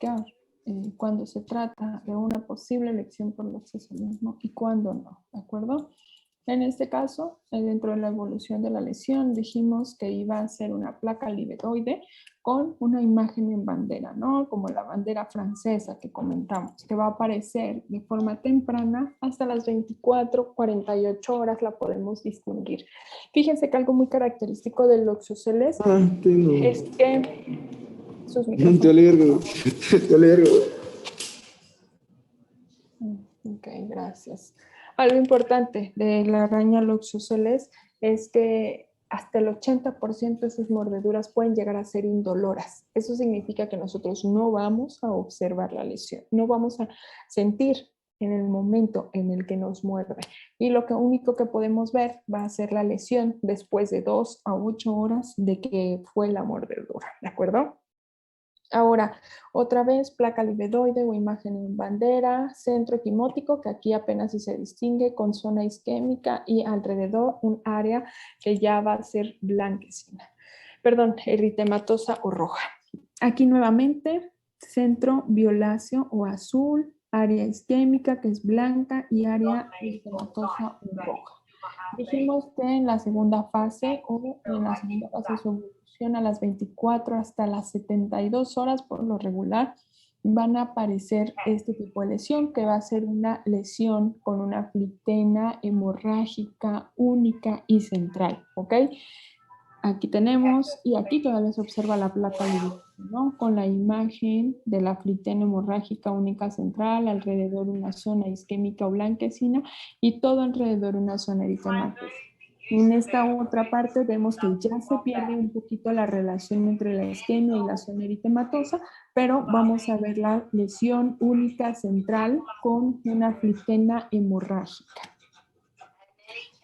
identificar cuando se trata de una posible elección por loxocelismo y cuándo no, ¿de acuerdo? En este caso, dentro de la evolución de la lesión, dijimos que iba a ser una placa livedoide con una imagen en bandera, ¿no? Como la bandera francesa que comentamos, que va a aparecer de forma temprana hasta las 24, 48 horas la podemos distinguir. Fíjense que algo muy característico del loxoceles es que sus micrófonos... Te alegro. Ok, gracias. Algo importante de la araña loxoceles es que hasta el 80% de sus mordeduras pueden llegar a ser indoloras. Eso significa que nosotros no vamos a observar la lesión, no vamos a sentir en el momento en el que nos muerde. Y lo único que podemos ver va a ser la lesión después de 2 a 8 horas de que fue la mordedura, ¿de acuerdo? Ahora, otra vez, placa livedoide o imagen en bandera, centro equimótico, que aquí apenas si se distingue, con zona isquémica y alrededor un área que ya va a ser blanquecina. Perdón, eritematosa o roja. Aquí nuevamente, centro violáceo o azul, área isquémica que es blanca y área eritematosa o roja. Dijimos que en la segunda fase su evolución a las 24 hasta las 72 horas por lo regular van a aparecer este tipo de lesión que va a ser una lesión con una flitena hemorrágica única y central, ¿ok? Aquí tenemos, y aquí todavía se observa la placa libre, ¿no? Con la imagen de la flitena hemorrágica única central, alrededor una zona isquémica o blanquecina y todo alrededor una zona eritematosa. En esta otra parte vemos que ya se pierde un poquito la relación entre la isquemia y la zona eritematosa, pero vamos a ver la lesión única central con una flitena hemorrágica.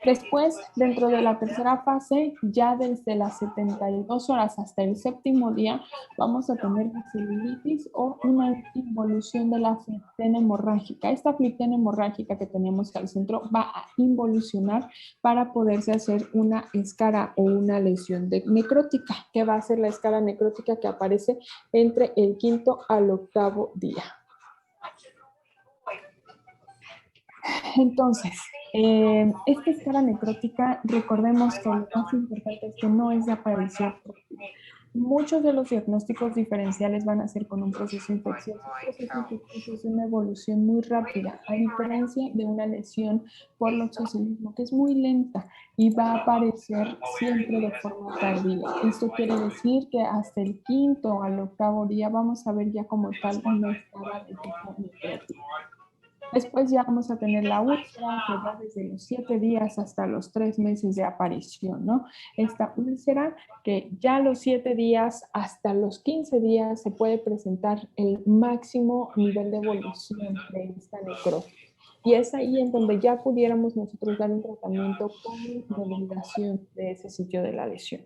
Después, dentro de la tercera fase, ya desde las 72 horas hasta el séptimo día, vamos a tener celulitis o una involución de la flitena hemorrágica. Esta flitena hemorrágica que tenemos al centro va a involucionar para poderse hacer una escara o una lesión necrótica, que va a ser la escara necrótica que aparece entre el 5º al 8º día. Entonces, esta escara necrótica, recordemos que lo más importante es que no es de aparición. Muchos de los diagnósticos diferenciales van a ser con un proceso infeccioso. El proceso infeccioso es una evolución muy rápida, a diferencia de una lesión por loxocelismo, que es muy lenta y va a aparecer siempre de forma tardía. Esto quiere decir que hasta el 5º al 8º día vamos a ver ya como tal una escara de tipo necrótico. Después ya vamos a tener la úlcera que va desde los 7 días hasta los 3 meses de aparición, ¿no? Esta úlcera que ya a los 7 días hasta los 15 días se puede presentar el máximo nivel de evolución de esta necrosis. Y es ahí en donde ya pudiéramos nosotros dar un tratamiento con remediación de ese sitio de la lesión.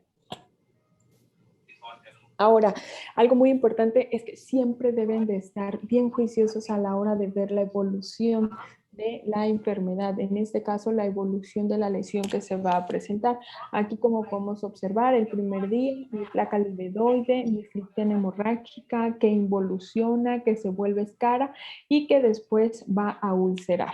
Ahora, algo muy importante es que siempre deben de estar bien juiciosos a la hora de ver la evolución de la enfermedad, en este caso la evolución de la lesión que se va a presentar. Aquí como podemos observar, el primer día, mi placa livedoide, mi flitena hemorrágica que involuciona, que se vuelve escara y que después va a ulcerar.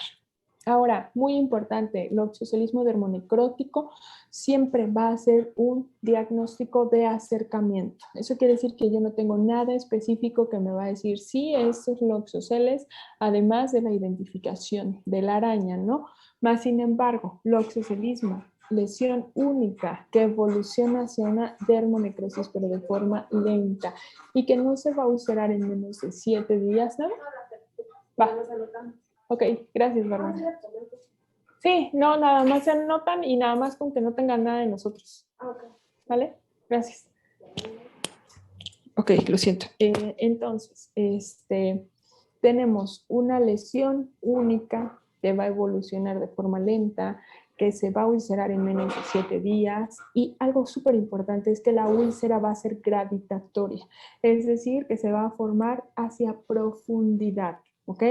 Ahora, muy importante, el loxocelismo dermonecrótico siempre va a ser un diagnóstico de acercamiento. Eso quiere decir que yo no tengo nada específico que me va a decir si es loxoceles, además de la identificación de la araña, ¿no? Más sin embargo, loxocelismo, lesión única que evoluciona hacia una dermonecrosis, pero de forma lenta y que no se va a ulcerar en menos de 7 días, ¿no? Va. Ok, gracias, Bárbara. Sí, no, nada más se anotan y nada más con que no tengan nada de nosotros. ¿Vale? Gracias. Ok, lo siento. Entonces, tenemos una lesión única que va a evolucionar de forma lenta, que se va a ulcerar en menos de 7 días y algo súper importante es que la úlcera va a ser gravitatoria, es decir, que se va a formar hacia profundidad. ¿ok?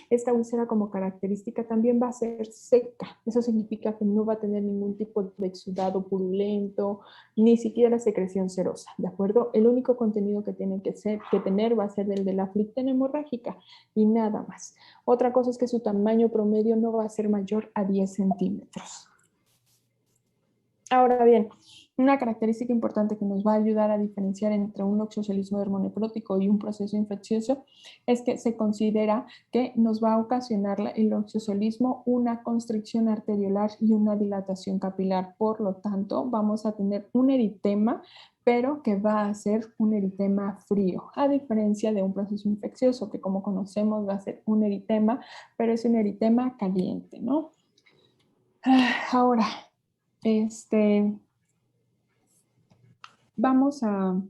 Esta úlcera como característica también va a ser seca. Eso significa que no va a tener ningún tipo de exudado purulento, ni siquiera secreción serosa, ¿de acuerdo? El único contenido que tiene que tener va a ser el de la aflictena hemorrágica y nada más. Otra cosa es que su tamaño promedio no va a ser mayor a 10 centímetros. Ahora bien, una característica importante que nos va a ayudar a diferenciar entre un loxocelismo dermonecrótico y un proceso infeccioso es que se considera que nos va a ocasionar el loxocelismo una constricción arteriolar y una dilatación capilar. Por lo tanto, vamos a tener un eritema, pero que va a ser un eritema frío, a diferencia de un proceso infeccioso que, como conocemos, va a ser un eritema, pero es un eritema caliente, ¿no? Ahora, vamos a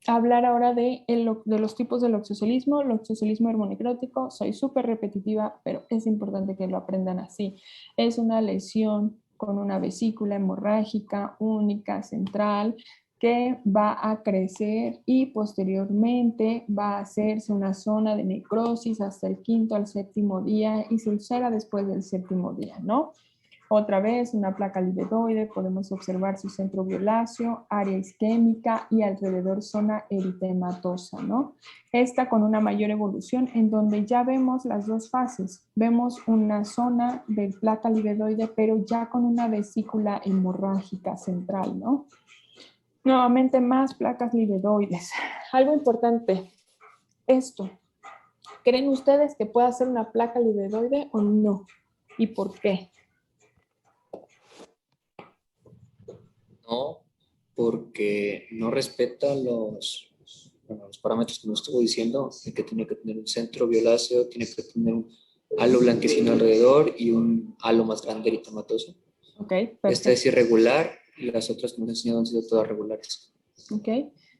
hablar ahora de los tipos de loxocelismo. Loxocelismo hermonecrótico, soy súper repetitiva, pero es importante que lo aprendan así. Es una lesión con una vesícula hemorrágica única, central, que va a crecer y posteriormente va a hacerse una zona de necrosis hasta el 5º al 7º día y se ulcera después del 7º día, ¿no? Otra vez, una placa libedoide, podemos observar su centro violáceo, área isquémica y alrededor zona eritematosa, ¿no? Esta con una mayor evolución en donde ya vemos las dos fases. Vemos una zona de placa libedoide, pero ya con una vesícula hemorrágica central, ¿no? Nuevamente más placas libedoides. Algo importante, esto. ¿Creen ustedes que pueda ser una placa libedoide o no? ¿Y por qué? No, porque no respeta los parámetros que nos estuvo diciendo, de que tiene que tener un centro violáceo, tiene que tener un halo blanquecino alrededor y un halo más grande eritematoso. Ok, perfecto. Esta es irregular y las otras que nos han enseñado han sido todas regulares. Ok,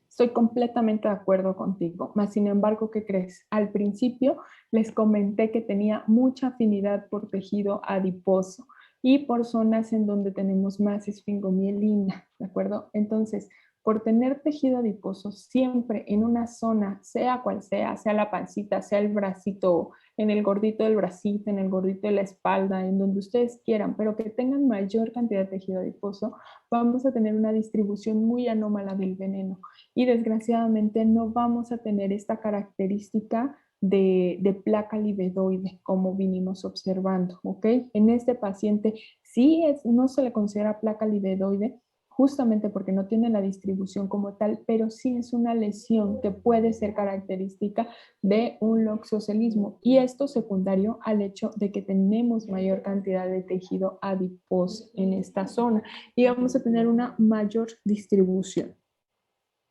estoy completamente de acuerdo contigo. Mas, sin embargo, ¿qué crees? Al principio les comenté que tenía mucha afinidad por tejido adiposo y por zonas en donde tenemos más esfingomielina, ¿de acuerdo? Entonces, por tener tejido adiposo siempre en una zona, sea cual sea la pancita, sea el bracito, en el gordito del bracito, en el gordito de la espalda, en donde ustedes quieran, pero que tengan mayor cantidad de tejido adiposo, vamos a tener una distribución muy anómala del veneno y desgraciadamente no vamos a tener esta característica de placa libedoide como vinimos observando, ¿ok? En este paciente sí no se le considera placa libedoide justamente porque no tiene la distribución como tal, pero sí es una lesión que puede ser característica de un loxocelismo y esto secundario al hecho de que tenemos mayor cantidad de tejido adiposo en esta zona y vamos a tener una mayor distribución.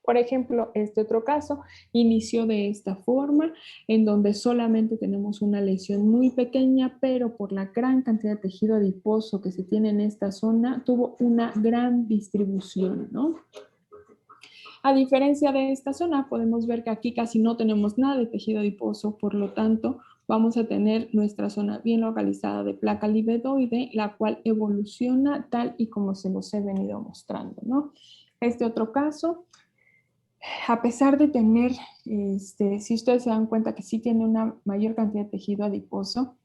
Por ejemplo, este otro caso inició de esta forma, en donde solamente tenemos una lesión muy pequeña, pero por la gran cantidad de tejido adiposo que se tiene en esta zona, tuvo una gran distribución, ¿no? A diferencia de esta zona, podemos ver que aquí casi no tenemos nada de tejido adiposo, por lo tanto, vamos a tener nuestra zona bien localizada de placa libedoide, la cual evoluciona tal y como se los he venido mostrando, ¿no? Este otro caso, a pesar de tener, si ustedes se dan cuenta que sí tiene una mayor cantidad de tejido adiposo,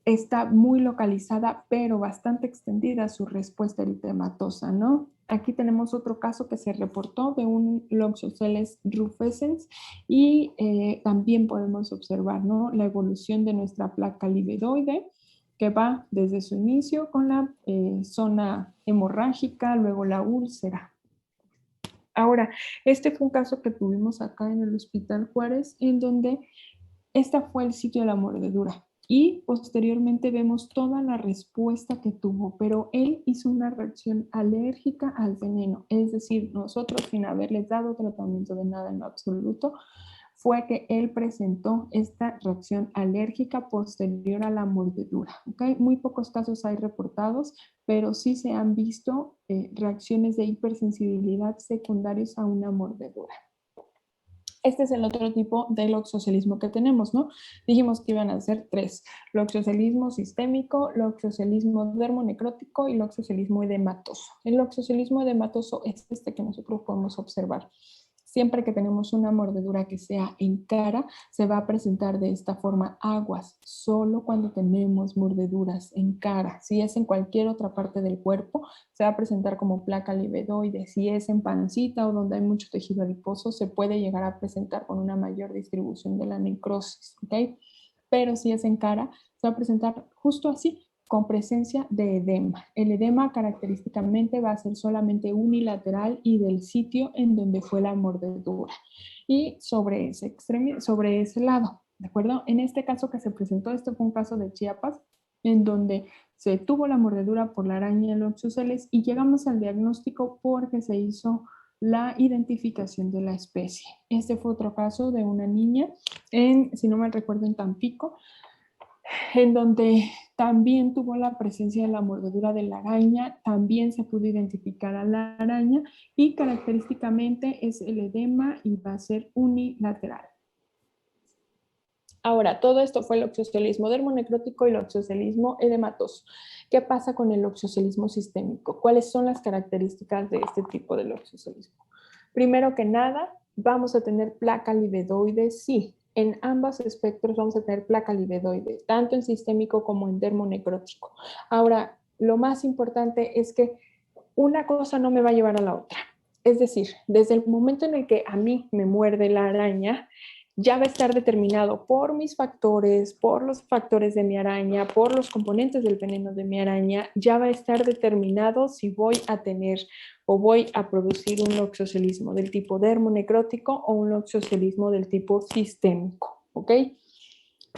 está muy localizada, pero bastante extendida su respuesta eritematosa, ¿no? Aquí tenemos otro caso que se reportó de un Loxoceles rufescens y también podemos observar, ¿no? La evolución de nuestra placa libedoide, que va desde su inicio con la zona hemorrágica, luego la úlcera. Ahora, este fue un caso que tuvimos acá en el Hospital Juárez, en donde esta fue el sitio de la mordedura y posteriormente vemos toda la respuesta que tuvo, pero él hizo una reacción alérgica al veneno, es decir, nosotros sin haberles dado tratamiento de nada en lo absoluto, fue que él presentó esta reacción alérgica posterior a la mordedura. ¿Okay? Muy pocos casos hay reportados, pero sí se han visto reacciones de hipersensibilidad secundarias a una mordedura. Este es el otro tipo de loxocelismo que tenemos, ¿no? Dijimos que iban a ser 3, loxocelismo sistémico, loxocelismo dermonecrótico y loxocelismo edematoso. El loxocelismo edematoso es este que nosotros podemos observar. siempre que tenemos una mordedura que sea en cara, se va a presentar de esta forma. Aguas, solo cuando tenemos mordeduras en cara. Si es en cualquier otra parte del cuerpo, se va a presentar como placa livedoide. Si es en pancita o donde hay mucho tejido adiposo, se puede llegar a presentar con una mayor distribución de la necrosis, ¿ok? Pero si es en cara, se va a presentar justo así, con presencia de edema. El edema característicamente va a ser solamente unilateral y del sitio en donde fue la mordedura y sobre ese extremo, sobre ese lado, ¿de acuerdo? En este caso que se presentó, este fue un caso de Chiapas, en donde se tuvo la mordedura por la araña Loxosceles y llegamos al diagnóstico porque se hizo la identificación de la especie. Este fue otro caso de una niña en, si no me recuerdo, en Tampico, en donde también tuvo la presencia de la mordedura de la araña, también se pudo identificar a la araña y característicamente es el edema y va a ser unilateral. Ahora, todo esto fue el oxocelismo dermonecrótico y el oxocelismo edematoso. ¿Qué pasa con el oxocelismo sistémico? ¿Cuáles son las características de este tipo de oxocelismo? Primero que nada, vamos a tener placa livedoide, sí. En ambos espectros vamos a tener placa livedoide, tanto en sistémico como en dermonecrótico. Ahora, lo más importante es que una cosa no me va a llevar a la otra. Es decir, desde el momento en el que a mí me muerde la araña, ya va a estar determinado por mis factores, por los factores de mi araña, por los componentes del veneno de mi araña, ya va a estar determinado si voy a tener o voy a producir un oxocelismo del tipo dermonecrótico o un oxocelismo del tipo sistémico, ¿ok?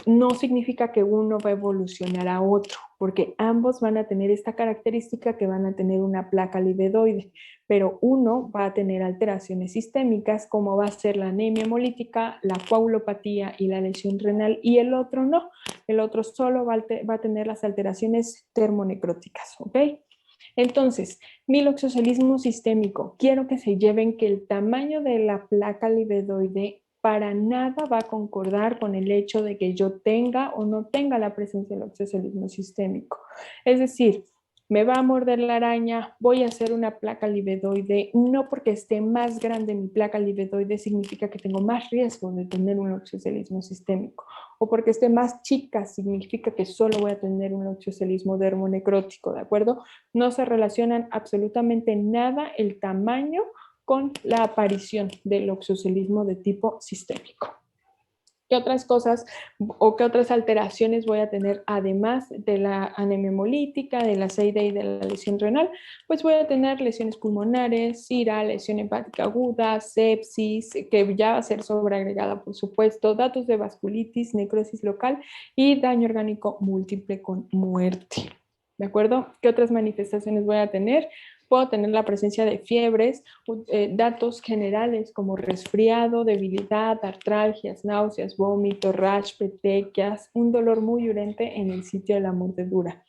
No significa que uno va a evolucionar a otro, porque ambos van a tener esta característica que van a tener una placa livedoide, pero uno va a tener alteraciones sistémicas como va a ser la anemia hemolítica, la coagulopatía y la lesión renal, y el otro no, el otro solo va a tener las alteraciones termonecróticas, ¿ok? Entonces, miloxocelismo sistémico, quiero que se lleven que el tamaño de la placa livedoide para nada va a concordar con el hecho de que yo tenga o no tenga la presencia del oxocelismo sistémico. Es decir, me va a morder la araña, voy a hacer una placa livedoide, no porque esté más grande mi placa livedoide significa que tengo más riesgo de tener un oxocelismo sistémico, o porque esté más chica significa que solo voy a tener un oxocelismo dermonecrótico, ¿de acuerdo? No se relacionan absolutamente nada el tamaño con la aparición del oxocelismo de tipo sistémico. ¿Qué otras cosas o qué otras alteraciones voy a tener además de la anemia hemolítica, de la CID y de la lesión renal? Pues voy a tener lesiones pulmonares, SIRA, lesión hepática aguda, sepsis, que ya va a ser sobreagregada, por supuesto, datos de vasculitis, necrosis local y daño orgánico múltiple con muerte. ¿De acuerdo? ¿Qué otras manifestaciones voy a tener? Puedo tener la presencia de fiebres, datos generales como resfriado, debilidad, artralgias, náuseas, vómito, rash, petequias, un dolor muy urente en el sitio de la mordedura.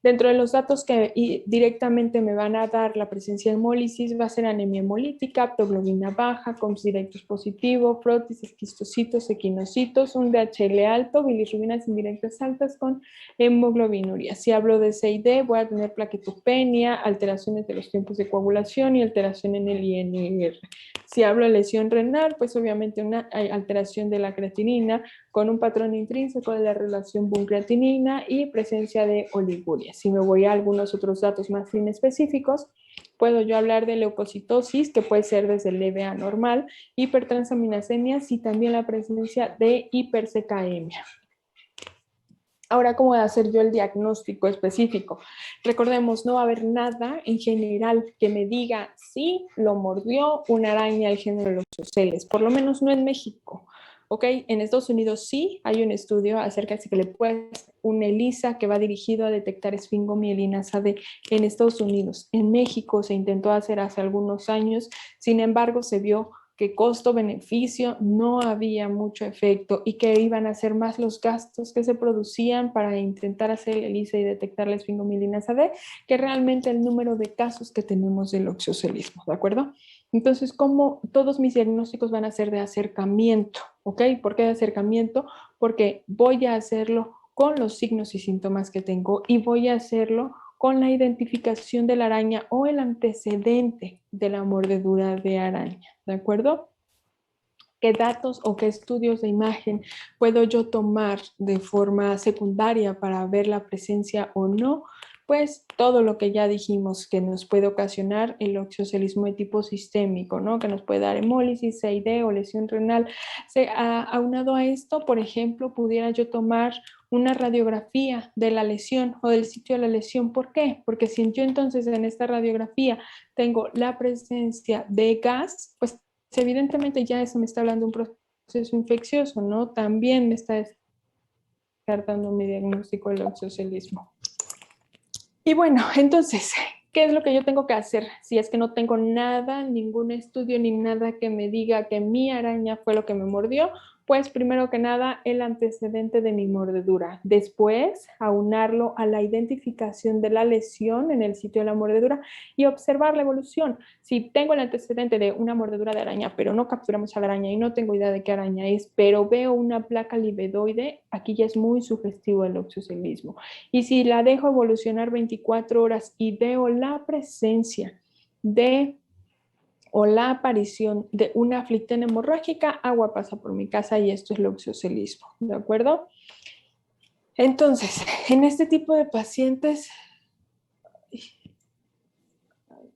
Dentro de los datos que directamente me van a dar la presencia de hemólisis va a ser anemia hemolítica, aptoglobina baja, COMS directos positivo, frotis, esquistocitos, equinocitos, un DHL alto, bilirrubinas indirectas altas con hemoglobinuria. Si hablo de CID, voy a tener plaquetopenia, alteraciones de los tiempos de coagulación y alteración en el INR. Si hablo de lesión renal, pues obviamente una alteración de la creatinina con un patrón intrínseco de la relación BUN-creatinina y presencia de oliguria. Si me voy a algunos otros datos más inespecíficos, puedo yo hablar de leucocitosis, que puede ser desde leve a normal, hipertransaminasemias y también la presencia de hipersecaemia. Ahora, ¿cómo voy a hacer yo el diagnóstico específico? Recordemos, no va a haber nada en general que me diga si lo mordió una araña del género Loxosceles, por lo menos no en México. ¿Ok? En Estados Unidos sí hay un estudio acerca de que le puede un ELISA que va dirigido a detectar esfingomielinasa D en Estados Unidos. En México se intentó hacer hace algunos años, sin embargo se vio que costo-beneficio no había mucho efecto y que iban a ser más los gastos que se producían para intentar hacer el ELISA y detectar la esfingomielinasa D que realmente el número de casos que tenemos del oxocelismo, ¿de acuerdo? Entonces, como todos mis diagnósticos van a ser de acercamiento, ¿ok? ¿Por qué de acercamiento? Porque voy a hacerlo con los signos y síntomas que tengo y voy a hacerlo con la identificación de la araña o el antecedente de la mordedura de araña, ¿de acuerdo? ¿Qué datos o qué estudios de imagen puedo yo tomar de forma secundaria para ver la presencia o no? Pues todo lo que ya dijimos que nos puede ocasionar el oxocelismo de tipo sistémico, ¿no? Que nos puede dar hemólisis, CID o lesión renal. Aunado a esto, por ejemplo, pudiera yo tomar una radiografía de la lesión o del sitio de la lesión. ¿Por qué? Porque si yo entonces en esta radiografía tengo la presencia de gas, pues evidentemente ya eso me está hablando de un proceso infeccioso, ¿no? También me está descartando mi diagnóstico del oxocelismo. Y bueno, entonces, ¿qué es lo que yo tengo que hacer? Si es que no tengo nada, ningún estudio ni nada que me diga que mi araña fue lo que me mordió, pues primero que nada el antecedente de mi mordedura. Después, aunarlo a la identificación de la lesión en el sitio de la mordedura y observar la evolución. Si tengo el antecedente de una mordedura de araña, pero no capturamos a la araña y no tengo idea de qué araña es, pero veo una placa livedoide, aquí ya es muy sugestivo el oxocelismo. Y si la dejo evolucionar 24 horas y veo la presencia de o la aparición de una aflictena hemorrágica, agua pasa por mi casa y esto es el oxocelismo, ¿de acuerdo? Entonces, en este tipo de pacientes,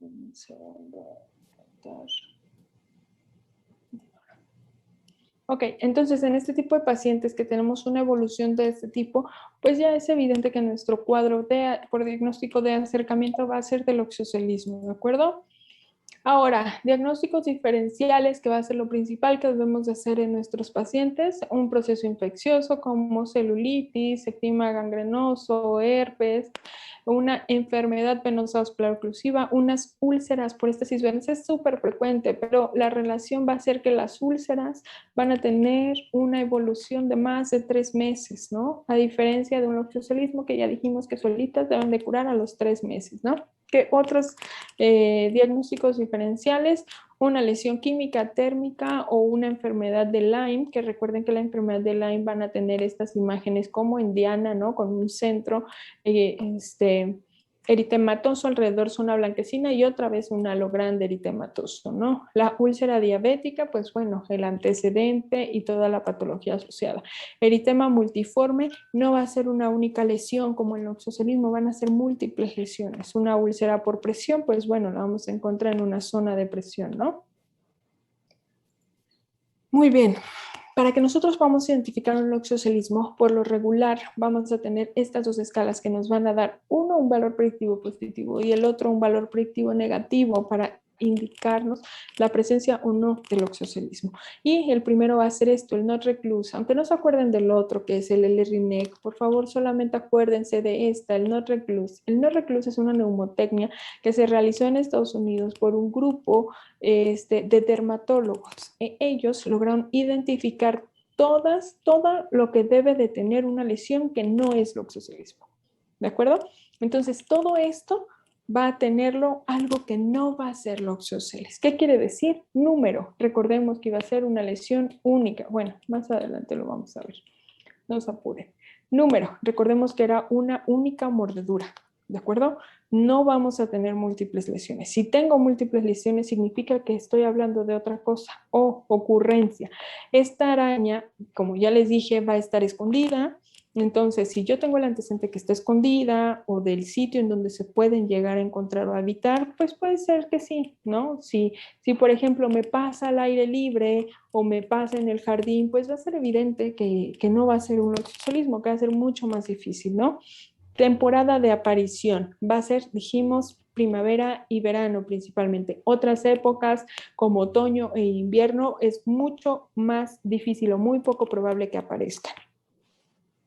un segundo. Ok, entonces en este tipo de pacientes que tenemos una evolución de este tipo, pues ya es evidente que nuestro cuadro por diagnóstico de acercamiento va a ser del oxocelismo, ¿de acuerdo? Ahora, diagnósticos diferenciales, que va a ser lo principal que debemos de hacer en nuestros pacientes, un proceso infeccioso como celulitis, eczema gangrenoso, herpes, una enfermedad venosa vascular oclusiva, unas úlceras por éstasis venosa, es súper frecuente, pero la relación va a ser que las úlceras van a tener una evolución de más de 3 meses, ¿no? A diferencia de un oxocelismo que ya dijimos que solitas deben de curar a los 3 meses, ¿no? ¿Qué otros diagnósticos diferenciales? Una lesión química térmica o una enfermedad de Lyme, que recuerden que la enfermedad de Lyme van a tener estas imágenes como en Diana, ¿no? Con un centro eritematoso, alrededor zona blanquecina y otra vez un halo grande eritematoso, ¿no? La úlcera diabética, pues bueno, el antecedente y toda la patología asociada. Eritema multiforme no va a ser una única lesión como el oxocelismo, van a ser múltiples lesiones. Una úlcera por presión, pues bueno, la vamos a encontrar en una zona de presión, ¿no? Muy bien. Para que nosotros podamos identificar un oxocelismo, por lo regular vamos a tener estas dos escalas que nos van a dar uno un valor predictivo positivo y el otro un valor predictivo negativo para indicarnos la presencia o no del oxocelismo. Y el primero va a ser esto, el not recluse. Aunque no se acuerden del otro, que es el L-RINEC, por favor solamente acuérdense de esta, el not recluse. El not recluse es una neumotecnia que se realizó en Estados Unidos por un grupo de dermatólogos. Ellos lograron identificar todo lo que debe de tener una lesión que no es oxocelismo. ¿De acuerdo? Entonces, todo esto va a tenerlo algo que no va a ser oxoceles. ¿Qué quiere decir? Número. Recordemos que iba a ser una lesión única. Bueno, más adelante lo vamos a ver. No se apuren. Número. Recordemos que era una única mordedura. ¿De acuerdo? No vamos a tener múltiples lesiones. Si tengo múltiples lesiones, significa que estoy hablando de otra cosa o ocurrencia. Esta araña, como ya les dije, va a estar escondida. Entonces, si yo tengo el antecedente que está escondida o del sitio en donde se pueden llegar a encontrar o habitar, pues puede ser que sí, ¿no? Si por ejemplo, me pasa al aire libre o me pasa en el jardín, pues va a ser evidente que no va a ser un oxocelismo, que va a ser mucho más difícil, ¿no? Temporada de aparición va a ser, dijimos, primavera y verano principalmente. Otras épocas como otoño e invierno es mucho más difícil o muy poco probable que aparezcan.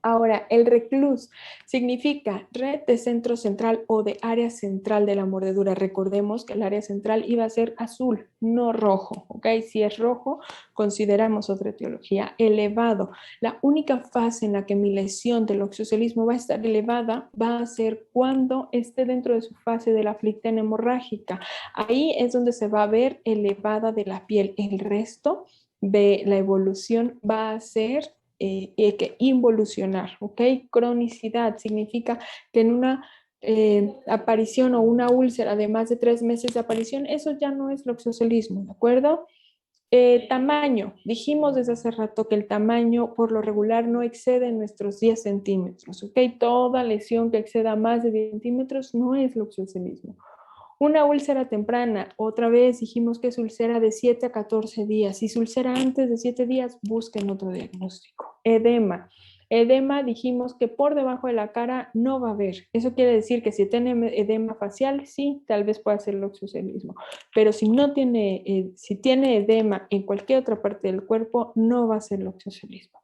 Ahora, el reclus significa red de centro central o de área central de la mordedura. Recordemos que el área central iba a ser azul, no rojo, ¿ok? Si es rojo, consideramos otra etiología. Elevado. La única fase en la que mi lesión del oxocelismo va a estar elevada va a ser cuando esté dentro de su fase de la aflictena hemorrágica. Ahí es donde se va a ver elevada de la piel. El resto de la evolución va a ser que involucionar, ¿ok? Cronicidad significa que en una aparición o una úlcera de más de 3 meses de aparición, eso ya no es loxocelismo, ¿de acuerdo? Tamaño. Dijimos desde hace rato que el tamaño por lo regular no excede nuestros 10 centímetros, ¿ok? Toda lesión que exceda más de 10 centímetros no es loxocelismo. Una úlcera temprana, otra vez dijimos que es úlcera de 7 a 14 días. Si es úlcera antes de 7 días, busquen otro diagnóstico. Edema. Edema dijimos que por debajo de la cara no va a haber. Eso quiere decir que si tiene edema facial, sí, tal vez pueda ser loxocelismo. Pero si no tiene, si tiene edema en cualquier otra parte del cuerpo, no va a ser loxocelismo.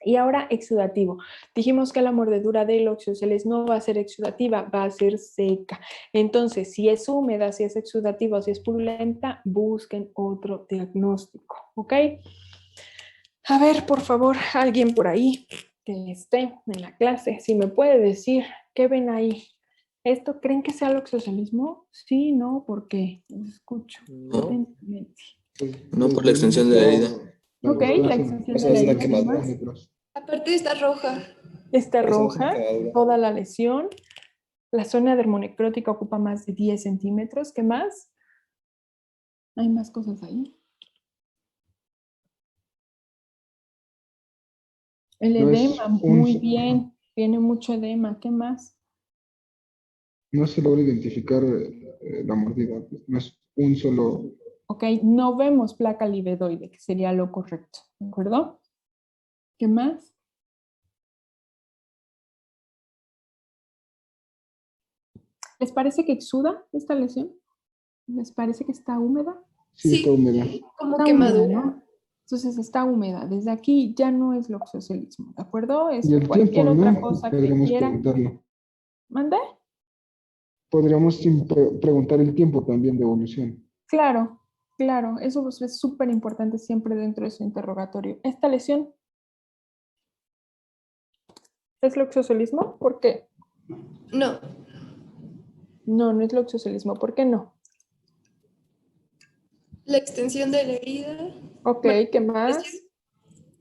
Y ahora exudativo. Dijimos que la mordedura del oxioceles no va a ser exudativa, va a ser seca. Entonces, si es húmeda, si es exudativa o si es purulenta, busquen otro diagnóstico, ¿ok? A ver, por favor, alguien por ahí que esté en la clase, si me puede decir qué ven ahí. ¿Esto creen que sea el oxiocelismo? Sí, no, ¿por qué? Escucho. No, No por la extensión de la herida. Ok, la extensión de la herida. ¿Qué más? Aparte está roja. Está roja, toda la lesión. La zona dermonecrótica ocupa más de 10 centímetros. ¿Qué más? Hay más cosas ahí. El No es edema, muy bien. Tiene mucho edema. ¿Qué más? No se logra identificar la mordida, pues, no es un solo. Ok, no vemos placa libedoide, que sería lo correcto. ¿De acuerdo? ¿Qué más? ¿Les parece que exuda esta lesión? ¿Les parece que está húmeda? Sí, está húmeda. Como Está quemadura. húmeda, ¿no? Entonces está húmeda. Desde aquí ya no es loxocelismo, ¿de acuerdo? Es Y el cualquier tiempo, otra ¿no? cosa que Podríamos quieran. preguntarlo. ¿Mande? Podríamos preguntar el tiempo también de evolución. Claro, claro. Eso es súper importante siempre dentro de su interrogatorio. ¿Esta lesión es loxocelismo? ¿Por qué? No. No, no es loxocelismo. ¿Por qué no? La extensión de la herida. Ok, ¿qué más?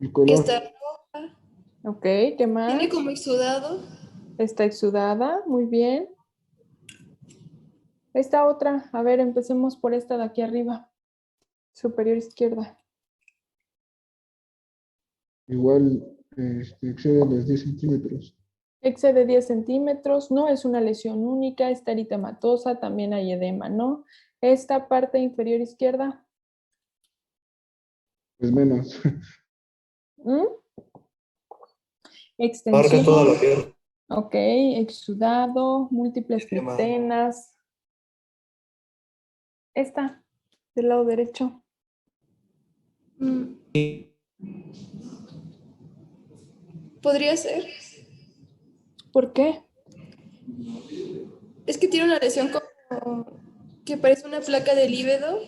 El Que color. está roja. Ok, ¿qué más? Tiene como exudado. Está exudada, muy bien. Esta otra, a ver, empecemos por esta de aquí arriba, superior izquierda. Igual excede los 10 centímetros. Excede 10 centímetros, no es una lesión única, está eritematosa, también hay edema, ¿no? Esta parte inferior izquierda, Pues menos. ¿mm? Marca toda la Extensión, pierna. ok, exudado, múltiples petenas. Esta, del lado derecho. Mm. Podría ser. ¿Por qué? Es que tiene una lesión como que parece una placa de líbedo.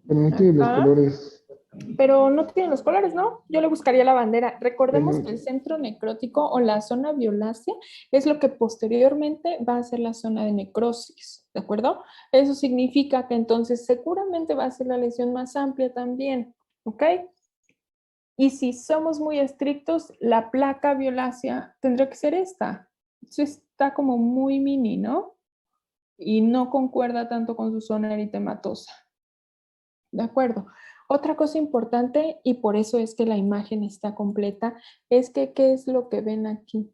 Pero no tiene los Ajá. colores. Pero no tienen los colores, ¿no? Yo le buscaría la bandera. Recordemos Bueno, que el centro necrótico o la zona violácea es lo que posteriormente va a ser la zona de necrosis, ¿de acuerdo? Eso significa que entonces seguramente va a ser la lesión más amplia también, ¿ok? Y si somos muy estrictos, la placa violácea tendría que ser esta. Eso está como muy mini, ¿no? Y no concuerda tanto con su zona eritematosa. De acuerdo. Otra cosa importante, y por eso es que la imagen está completa, es que ¿qué es lo que ven aquí?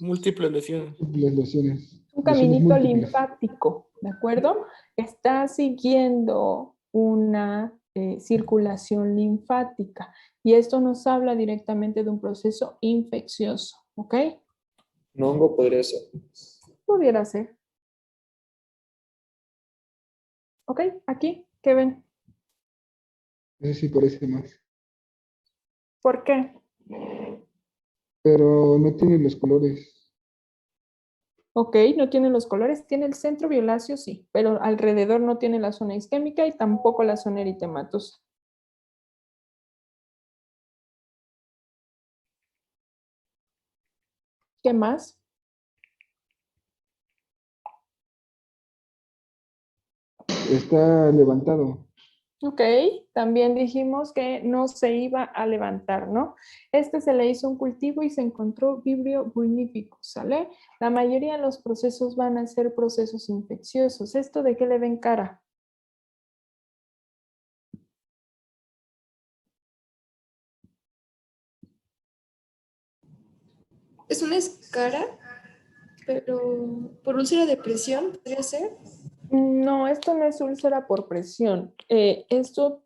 Múltiples lesiones. múltiples lesiones. Un Lesiones caminito múltiples. linfático, ¿de acuerdo? Está siguiendo una circulación linfática y esto nos habla directamente de un proceso infeccioso, ¿ok? Un hongo podría ser. Pudiera ser. ¿Ok? Aquí, ¿qué ven? Ese sí parece más. ¿Por qué? Pero no tiene los colores. Ok, no tiene los colores, tiene el centro violáceo, sí, pero alrededor no tiene la zona isquémica y tampoco la zona eritematosa. ¿Qué más? Está levantado. Ok, también dijimos que no se iba a levantar, ¿no? Este se le hizo un cultivo y se encontró Vibrio bulnífico, ¿sale? La mayoría de los procesos van a ser procesos infecciosos. ¿Esto de qué le ven cara? Es una escara, pero por úlcera de presión, ¿podría ser? No, esto no es úlcera por presión. Esto,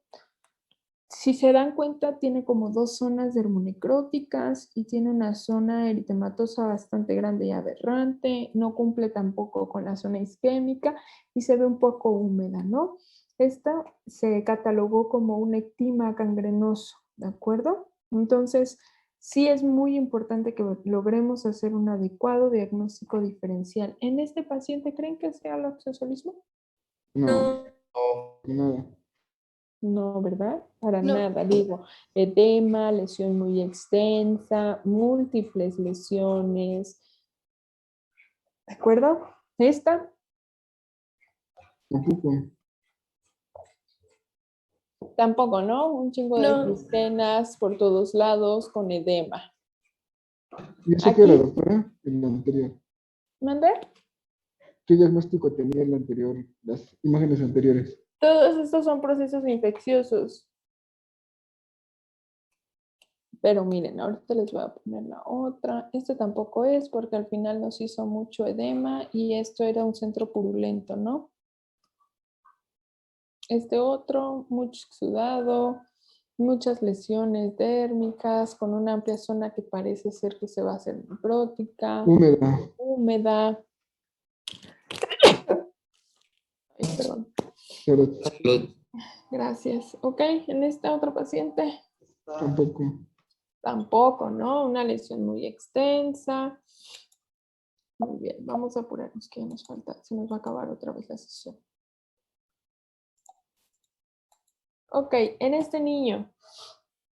si se dan cuenta, tiene como dos zonas dermonecróticas y tiene una zona eritematosa bastante grande y aberrante. No cumple tampoco con la zona isquémica y se ve un poco húmeda, ¿no? Esta se catalogó como un ectima gangrenoso, ¿de acuerdo? Entonces, sí es muy importante que logremos hacer un adecuado diagnóstico diferencial. ¿En este paciente creen que sea el oxosolismo? No, No, nada. No, ¿verdad? Para no. nada. Digo, edema, lesión muy extensa, múltiples lesiones. ¿De acuerdo? Esta Tampoco. tampoco, ¿no? Un chingo de No, cistenas por todos lados con edema. ¿Y eso qué era, Aquí, doctora? En la anterior. ¿mandé? ¿Qué diagnóstico tenía en la anterior, las imágenes anteriores? Todos estos son procesos infecciosos. Pero miren, ahorita les voy a poner la otra. Este tampoco es porque al final nos hizo mucho edema y esto era un centro purulento, ¿no? Este otro, mucho exudado, muchas lesiones dérmicas, con una amplia zona que parece ser que se va a hacer necrótica, Húmeda. húmeda. Ay, perdón. Pero Salud. Gracias. Ok, en esta otra paciente tampoco. tampoco, ¿no? Una lesión muy extensa. Muy bien, vamos a apurarnos que ya nos falta, se nos va a acabar otra vez la sesión. Ok, en este niño,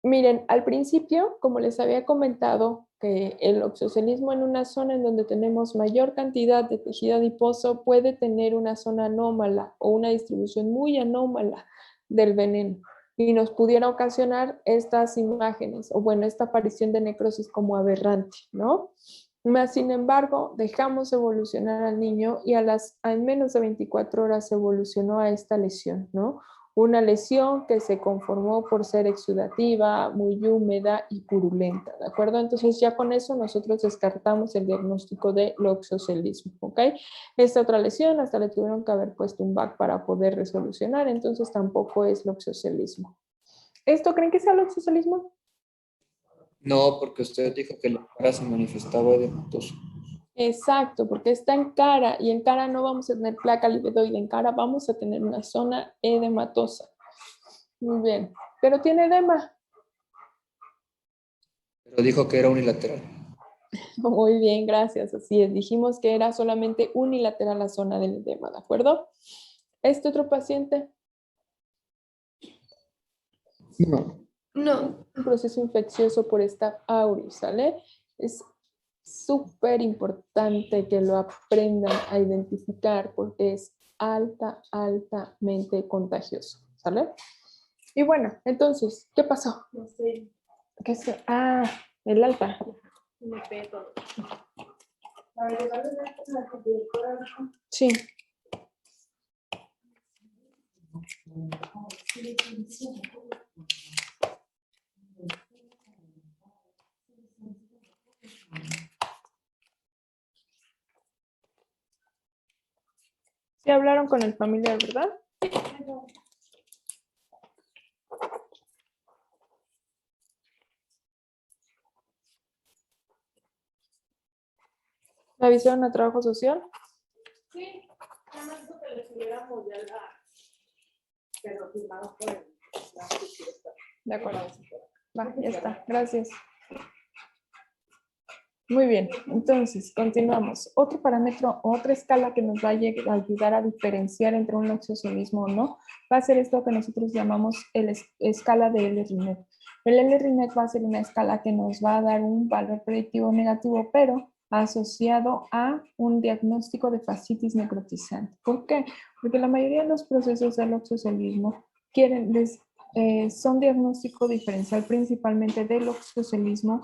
miren, al principio, como les había comentado, que el oxocelismo en una zona en donde tenemos mayor cantidad de tejido adiposo puede tener una zona anómala o una distribución muy anómala del veneno y nos pudiera ocasionar estas imágenes o bueno, esta aparición de necrosis como aberrante, ¿no? Más sin embargo, dejamos evolucionar al niño y en menos de 24 horas evolucionó a esta lesión, ¿no? Una lesión que se conformó por ser exudativa, muy húmeda y purulenta, ¿de acuerdo? Entonces ya con eso nosotros descartamos el diagnóstico de loxocelismo, ¿ok? Esta otra lesión hasta le tuvieron que haber puesto un VAC para poder resolucionar, entonces tampoco es loxocelismo. ¿Esto creen que sea loxocelismo? No, porque usted dijo que la cara se manifestaba edematoso. Exacto, porque está en cara y en cara no vamos a tener placa libedoide, en cara vamos a tener una zona edematosa. Muy bien, pero tiene edema. Pero dijo que era unilateral. Muy bien, gracias. Así es, dijimos que era solamente unilateral la zona del edema, ¿de acuerdo? Este otro paciente, No. no. un proceso infeccioso por Staph aureus, ¿sale? Es súper importante que lo aprendan a identificar porque es altamente contagioso, ¿sale? Y bueno, entonces, ¿qué pasó? No sé. ¿Qué es? Ah, el alta. Me pego. Sí. Sí hablaron con el familiar, ¿verdad? ¿Le avisaron a trabajo social? Sí, nada más que le subiéramos ya la que lo firmamos por el De acuerdo. Va, ya está. Gracias. Muy bien, entonces continuamos. Otro parámetro, otra escala que nos va a ayudar a diferenciar entre un loxocelismo o no, va a ser esto que nosotros llamamos escala de L-Rinet. El L-Rinet va a ser una escala que nos va a dar un valor predictivo negativo, pero asociado a un diagnóstico de fascitis necrotizante. ¿Por qué? Porque la mayoría de los procesos del loxocelismo son diagnóstico diferencial principalmente del oxocelismo,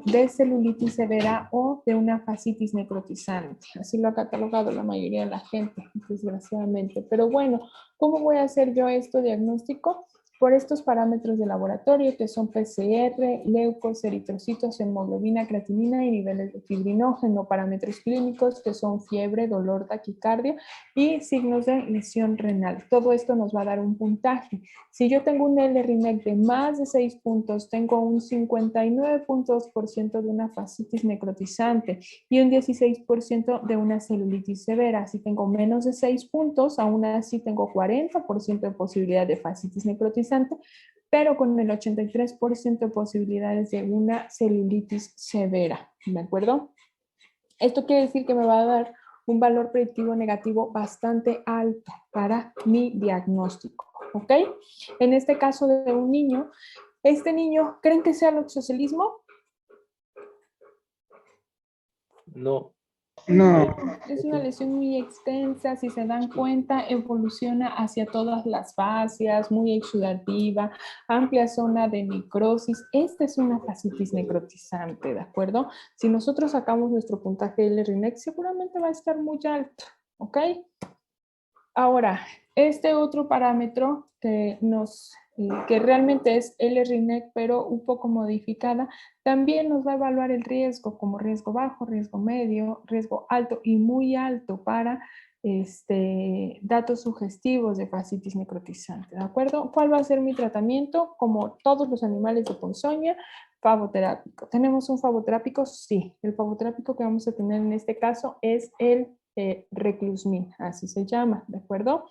de celulitis severa o de una fascitis necrotizante. Así lo ha catalogado la mayoría de la gente, desgraciadamente. Pero bueno, ¿cómo voy a hacer yo esto diagnóstico? Por estos parámetros de laboratorio que son PCR, leucos, eritrocitos, hemoglobina, creatinina y niveles de fibrinógeno, parámetros clínicos que son fiebre, dolor, taquicardia y signos de lesión renal. Todo esto nos va a dar un puntaje. Si yo tengo un LRINEC de más de 6 puntos, tengo un 59.2% de una fascitis necrotizante y un 16% de una celulitis severa. Si tengo menos de 6 puntos, aún así tengo 40% de posibilidad de fascitis necrotizante, pero con el 83% de posibilidades de una celulitis severa, ¿de acuerdo? Esto quiere decir que me va a dar un valor predictivo negativo bastante alto para mi diagnóstico, ¿ok? En este caso de un niño, ¿este niño creen que sea el oxocelismo? No. No, Es una lesión muy extensa, si se dan cuenta, evoluciona hacia todas las fascias, muy exudativa, amplia zona de necrosis. Esta es una fascitis necrotizante, ¿de acuerdo? Si nosotros sacamos nuestro puntaje LRINEC, seguramente va a estar muy alto, ¿ok? Ahora, este otro parámetro que realmente es LRINEC, pero un poco modificada, también nos va a evaluar el riesgo como riesgo bajo, riesgo medio, riesgo alto y muy alto para datos sugestivos de fascitis necrotizante, ¿de acuerdo? ¿Cuál va a ser mi tratamiento? Como todos los animales de ponzoña, favoterápico. ¿Tenemos un favoterápico? Sí. El favoterápico que vamos a tener en este caso es el Reclusmin, así se llama, ¿de acuerdo?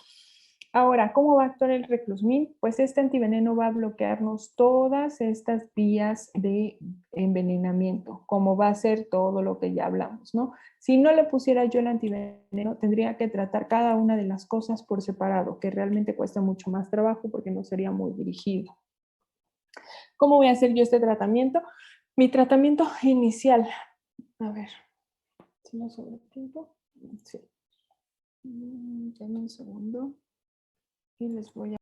Ahora, ¿cómo va a actuar el Reclusmin? Pues este antiveneno va a bloquearnos todas estas vías de envenenamiento, como va a ser todo lo que ya hablamos, ¿no? Si no le pusiera yo el antiveneno, tendría que tratar cada una de las cosas por separado, que realmente cuesta mucho más trabajo porque no sería muy dirigido. ¿Cómo voy a hacer yo este tratamiento? Mi tratamiento inicial, a ver, si no sobre tiempo. Sí. Denme un segundo y les voy a